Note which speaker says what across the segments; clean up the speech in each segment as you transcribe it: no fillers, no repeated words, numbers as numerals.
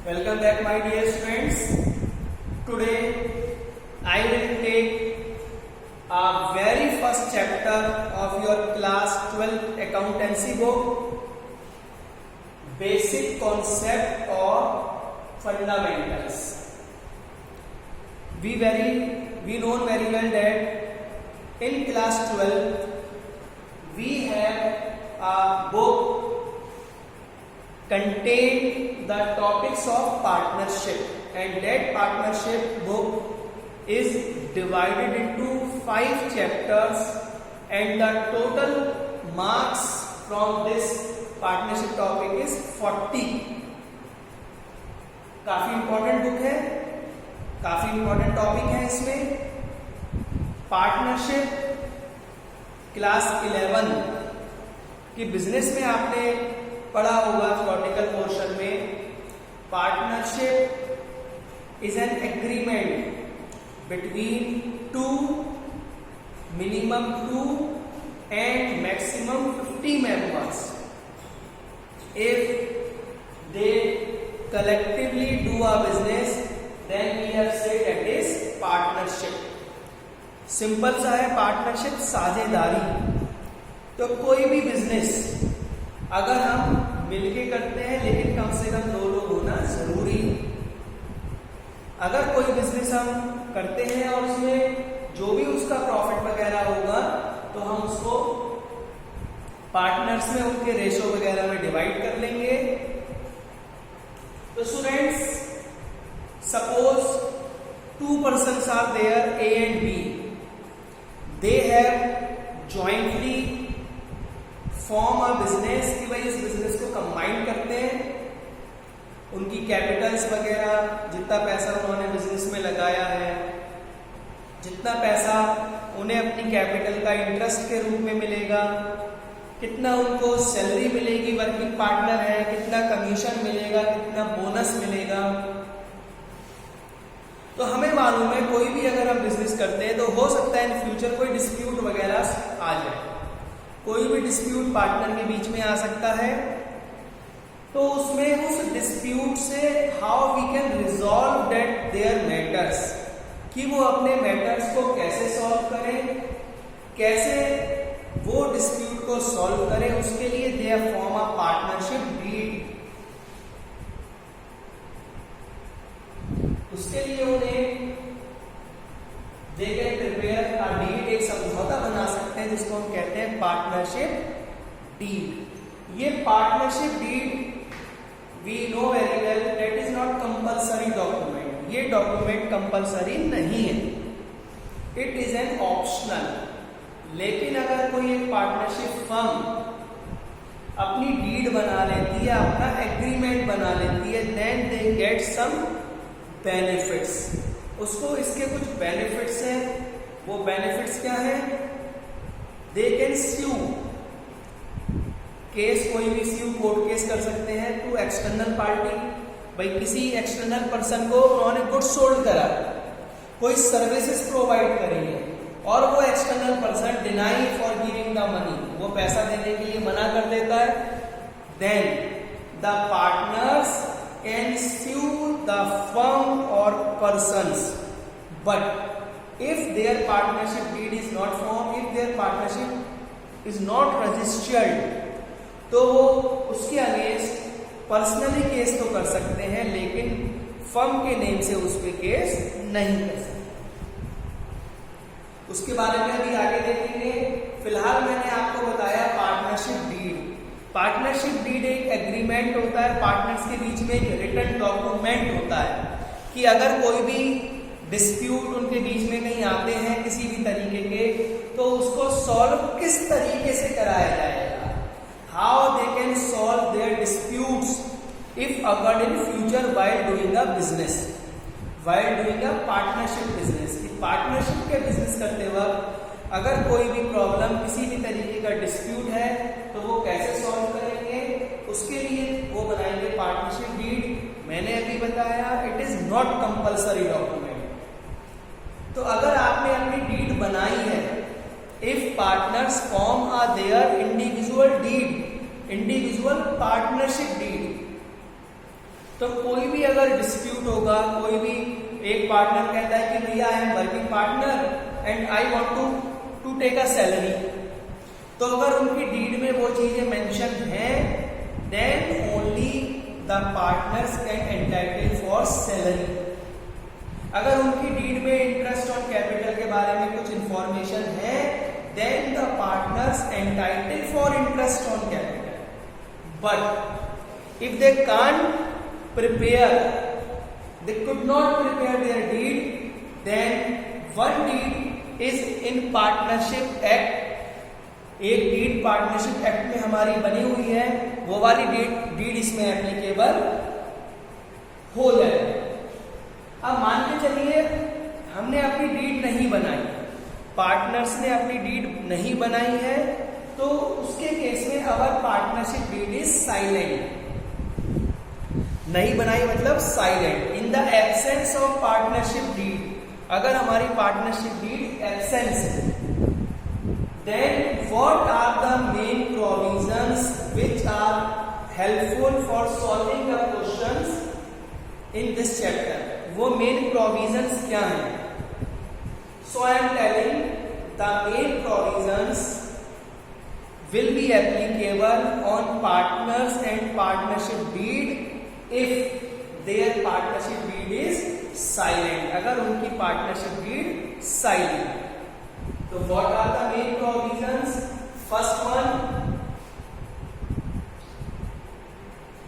Speaker 1: Welcome back, my dear students. Today I will take a very first chapter of your class 12 accountancy book, basic concept or fundamentals. We know very well that in class 12 we have a book contain the topics of partnership, and that partnership book is divided into 5 chapters, and the total marks from this partnership topic is 40. काफी important book है, काफी important topic है। इसमें partnership class 11 की business में आपने पढ़ा होगा थ्योरेटिकल पोर्शन में। Partnership is an agreement between minimum 2 and maximum 50 members if they collectively do a business, then we have said that is partnership. Simple सा है पार्टनरशिप, साझेदारी। तो कोई भी बिजनेस अगर हम मिलके करते हैं, लेकिन कम से कम 2 लोग होना जरूरी। अगर कोई बिजनेस हम करते हैं और उसमें जो भी उसका प्रॉफिट वगैरह होगा तो हम उसको पार्टनर्स में उनके रेशो वगैरह में डिवाइड कर लेंगे। तो students, suppose 2 persons are there, A and B. They have jointly form a business कि भाई इस बिजनेस को कंबाइन करते हैं। उनकी कैपिटल्स वगैरह, जितना पैसा उन्होंने बिजनेस में लगाया है, जितना पैसा उन्हें अपनी कैपिटल का इंटरेस्ट के रूप में मिलेगा, कितना उनको सैलरी मिलेगी, वर्किंग पार्टनर है, कितना कमीशन मिलेगा, कितना बोनस मिलेगा। तो हमें मालूम है कोई भी अगर हम बिजनेस करते हैं तो हो सकता है इन फ्यूचर कोई डिस्प्यूट वगैरह आ जाए, कोई भी डिस्प्यूट पार्टनर के बीच में आ सकता है। तो उसमें उस डिस्प्यूट से how we can resolve that their matters, कि वो अपने मैटर्स को कैसे सॉल्व करें, कैसे वो डिस्प्यूट को सॉल्व करें, उसके लिए they have form a partnership deed. उसके लिए उन्हें they can prepare a deed, एक समझौता बना सकते हैं जिसको हम कहते हैं पार्टनरशिप डीड। ये partnership deed we know very well that is not compulsory document. ये डॉक्यूमेंट कंपल्सरी नहीं है, इट इज एन ऑप्शनल। लेकिन अगर कोई एक पार्टनरशिप फर्म अपनी डीड बना लेती है, अपना एग्रीमेंट बना लेती है, then they get some benefits. उसको इसके कुछ बेनिफिट्स हैं। वो बेनिफिट्स क्या है? दे कैन स्यू, केस कोई भी स्यू कोर्ट केस कर सकते हैं टू एक्सटर्नल पार्टी। भाई किसी एक्सटर्नल पर्सन को उन्होंने गुड्स सोल्ड करा, कोई सर्विसेज प्रोवाइड करी है और वो external person deny for giving the money, वो पैसा देने के लिए मना कर देता है, then the partners can sue the firm or persons, but if their partnership deed is not formed, if their partnership is not registered, तो वो उसके अगेंस्ट पर्सनली केस तो कर सकते हैं, लेकिन फर्म के नेम से उस पे केस नहीं कर सकते। उसके बारे में अभी आगे देखेंगे। फिलहाल मैंने आपको बताया पार्टनरशिप डीड। पार्टनरशिप डीड एक एग्रीमेंट होता है, पार्टनर्स के बीच में एक रिटन डॉक्यूमेंट होता है कि अगर कोई भी डिस्प्यूट उनके बीच में कहीं आते हैं किसी भी तरीके के, तो उसको सॉल्व किस तरीके से कराया जाएगा, how they can solve their disputes if occurred in future while doing a business, while doing a partnership business. Partnership के बिजनेस करते वक्त अगर कोई भी प्रॉब्लम, किसी भी तरीके का डिस्प्यूट है, तो वो कैसे सॉल्व करेंगे, उसके लिए वो बनाएंगे पार्टनरशिप डीड। मैंने अभी बताया it is not compulsory document. तो अगर आपने अपनी डीड बनाई है, if partners form are their individual deed, individual partnership deed, तो कोई भी अगर डिस्प्यूट होगा, कोई भी एक पार्टनर कहता है कि भैया I am working partner and I want to take a salary, तो अगर उनकी डीड में वो चीजें मेंशन हैं, then only the partners can entitle for salary. अगर उनकी डीड में इंटरेस्ट ऑन कैपिटल के बारे में कुछ इंफॉर्मेशन है, then the partners entitle for interest on capital. But if they can't prepare, they could not prepare their deed, then one deed is in partnership act। एक deed partnership act में हमारी बनी हुई है, वो वाली डीड इसमें एप्लीकेबल हो जाए। अब मान के चलिए हमने अपनी डीड नहीं बनाई, पार्टनर्स ने अपनी डीड नहीं बनाई है, तो उसके केस में our partnership deed is silent. नहीं बनाई मतलब silent. In the absence of partnership deed, अगर हमारी पार्टनरशिप डीड एब्सेंस है, then what are the main provisions which are helpful for solving the questions in this chapter. वो main provisions क्या हैं? So I am telling the main provisions will be applicable on partners and partnership deed if their partnership deed is silent। अगर उनकी partnership deed silent, तो what are the main provisions? First one,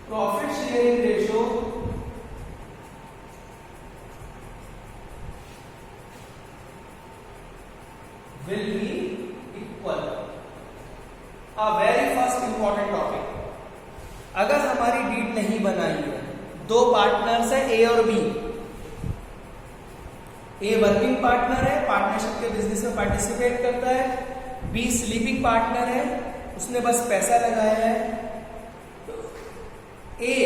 Speaker 1: profit sharing ratio will be equal। A very first important topic, अगर हमारी deed नहीं बनाई है, दो partners है ए और बी, ए वर्किंग पार्टनर है, पार्टनरशिप के बिजनेस में पार्टिसिपेट करता है, बी स्लीपिंग पार्टनर है, उसने बस पैसा लगाया है, तो ए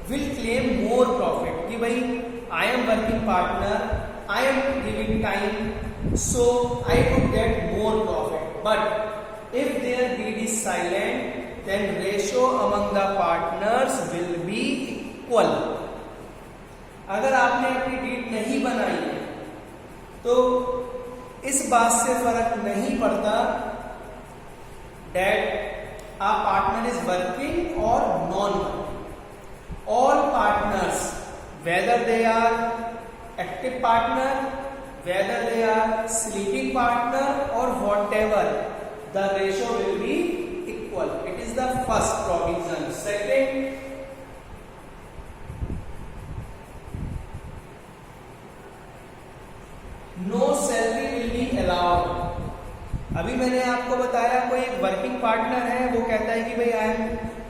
Speaker 1: विल क्लेम मोर प्रॉफिट कि भाई I am working partner, I am giving time, so I would get more profit. But if their deed is silent, then ratio among the partners will be equal। अगर आपने अपनी deed नहीं बनाई है तो इस बात से फर्क नहीं पड़ता that a partner is working or non working। all partners, whether they are active partner, whether they are sleeping partner or whatever, the ratio will be equal। It is the first provision। Second, no salary will be allowed। अभी मैंने आपको बताया कोई एक working partner है, वो कहता है कि भाई I am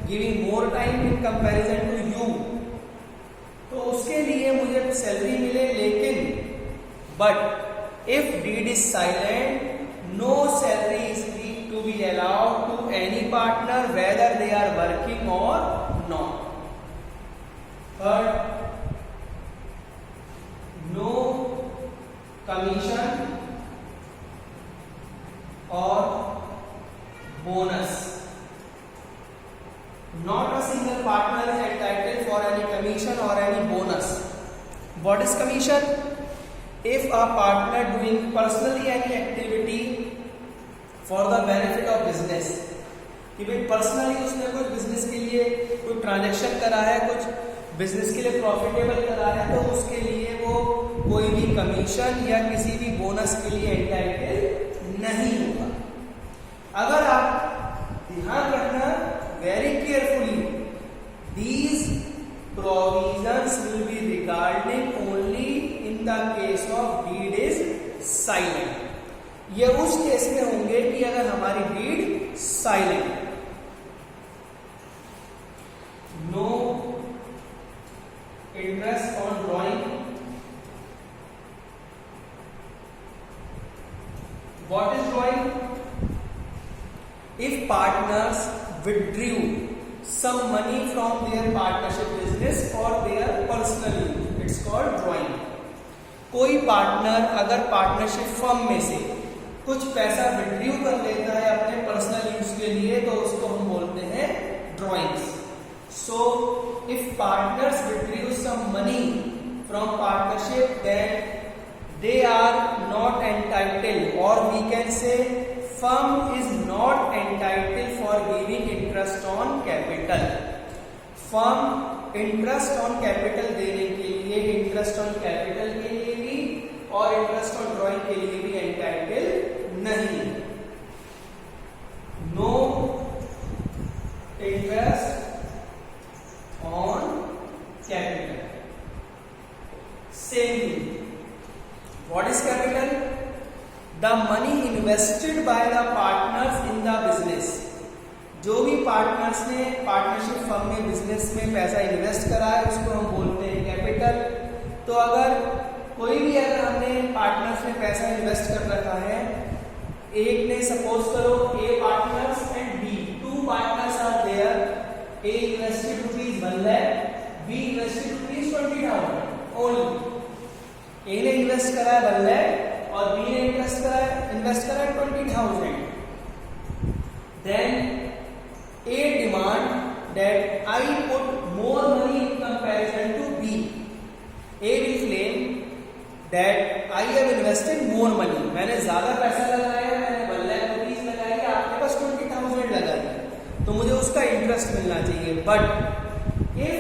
Speaker 1: giving more time in comparison to you, तो उसके लिए मुझे सैलरी मिले, लेकिन but if deed is silent, no salary is to be allowed to any partner whether they are working or not। Third, no commission or bonus। not a single partner is entitled for any commission or any bonus। what is commission? if a partner doing personally any activity for the benefit of business, कि भाई personally उसने कुछ business के लिए कोई transaction करा है, कुछ बिजनेस के लिए प्रॉफिटेबल करा है, तो उसके लिए वो कोई भी कमीशन या किसी भी बोनस के लिए एंटाइटल नहीं होगा। अगर आप ध्यान रखना very carefully, these provisions will be regarding only in the case of deed is silent. ये उस केस में होंगे कि अगर हमारी deed silent. No interest on drawing. What is drawing? If partners withdrew some money from their partnership business और their personal use, it's called drawing. कोई partner अगर पार्टनरशिप फर्म में से कुछ पैसा विड्रू कर लेता है अपने पर्सनल यूज के लिए, तो उसको हम बोलते हैं drawings. So if partners withdrew some money from partnership, then they are not entitled, or we can say firm is not entitled for giving interest on capital. Firm interest on capital देने के लिए, interest on capital के लिए भी और interest on drawing के लिए भी एंटाइटल नहीं. No interest on capital. Same thing. What is capital? The money invested by the partners in the business. जो भी पार्टनर्स ने पार्टनरशिप फर्म में बिजनेस में पैसा इन्वेस्ट करा है उसको हम बोलते हैं कैपिटल. तो अगर हमने पार्टनर्स में पैसा इन्वेस्ट कर रखा है, एक ने सपोज करो A partners and B, two partners are there. A invested ₹1 lakh, B invested ₹20,000 only. A ने इन्वेस्ट करा है 1 lakh और बी ने इन्वेस्ट करा है 20,000. Then A demand that I put more money in comparison to B. A will claim that I have invested more money. मैंने ज्यादा पैसा लगाया, मैंने 1 lakh rupees लगाई, आपके पास 20,000 लगाई, तो मुझे उसका इंटरेस्ट मिलना चाहिए. But if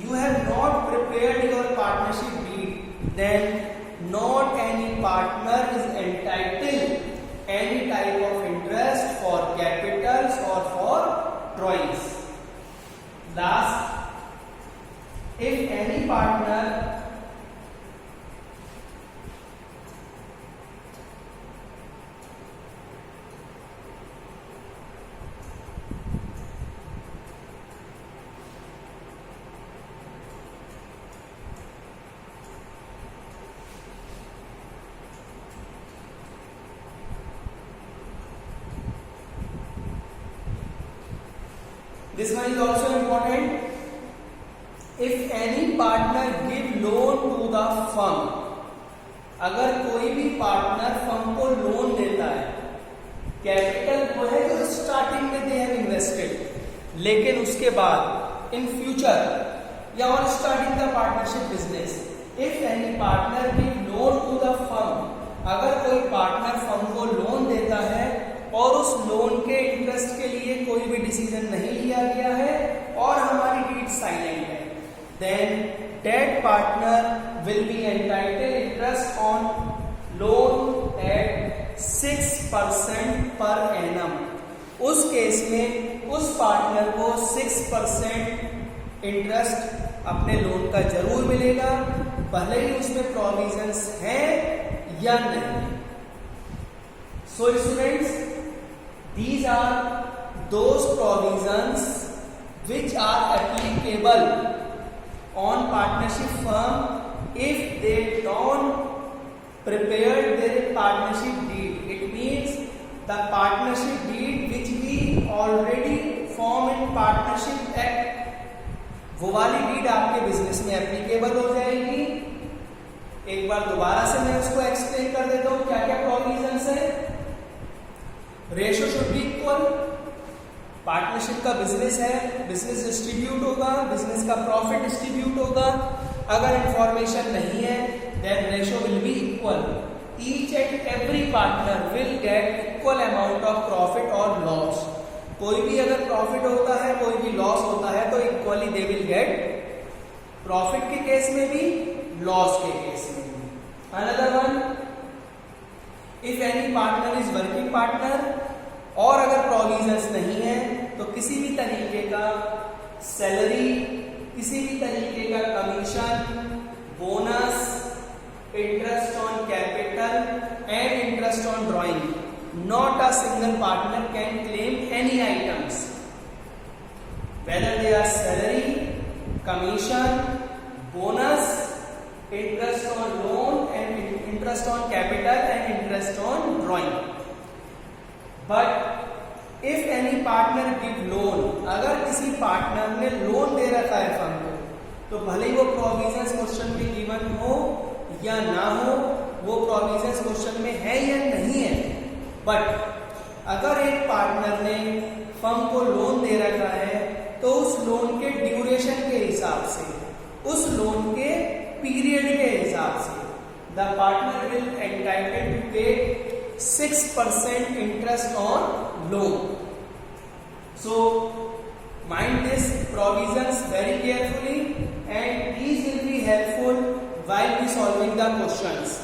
Speaker 1: you have not prepared your partnership deed, then not any partner is entitled any type of interest for capitals or for drawings. Last, if any partner this one is also important. If any partner give loan to the firm, अगर कोई भी partner firm को loan देता है, capital वो है जो starting में दे हैव इन्वेस्टेड, लेकिन उसके बाद इन फ्यूचर या on starting the partnership business, if any partner give loan to the firm, अगर कोई पार्टनर फर्म को लोन देता है और उस लोन के इंटरेस्ट के लिए कोई भी डिसीजन नहीं लिया गया है और हमारी डीड साइलेंट है, then that partner will be entitled interest on loan at 6% per annum. उस केस में उस पार्टनर को 6% इंटरेस्ट अपने लोन का जरूर मिलेगा, भले ही उसमें प्रोविजंस है या नहीं. So students, these are those provisions which are applicable on partnership firm if they don't prepare their partnership deed. It means the partnership deed which we already form in partnership act, वो वाली deed आपके business में applicable हो जाएगी. एक बार दोबारा से मैं उसको एक्सप्लेन कर देता हूँ क्या क्या प्रोविजंस है. Ratio should be equal. Partnership का बिजनेस है, बिजनेस डिस्ट्रीब्यूट होगा, बिजनेस का प्रॉफिट डिस्ट्रीब्यूट होगा. अगर इंफॉर्मेशन नहीं है then ratio will be equal. Each and every partner will get equal amount of profit और लॉस. कोई भी अगर प्रॉफिट होता है, कोई भी लॉस होता है, तो equally they will get, profit के केस में भी लॉस के केस में भी. Another one, if any partner is working partner, और अगर प्रोविजंस नहीं है तो किसी भी तरीके का सैलरी, किसी भी तरीके का commission, bonus, interest on capital and interest on drawing, not a single partner can claim any items, whether they are salary, commission, bonus, interest on loan and interest on capital and interest on drawing. But if any partner give loan, अगर किसी partner ने loan दे रखा है firm को, तो भले ही वो provisions question में गिवन हो या ना हो, वो प्रोविजंस क्वेश्चन में है या नहीं है, बट अगर एक पार्टनर ने फर्म को लोन दे रखा है तो उस लोन के ड्यूरेशन के हिसाब से, उस लोन के पीरियड के हिसाब से the partner will entitle to pay 6% interest on loan. So mind this provisions very carefully and these will be helpful while we solving the questions.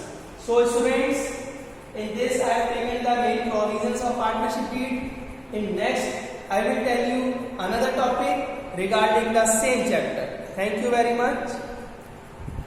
Speaker 1: So students, in this I have taken the main provisions of partnership deed. In next I will tell you another topic regarding the same chapter. Thank you very much.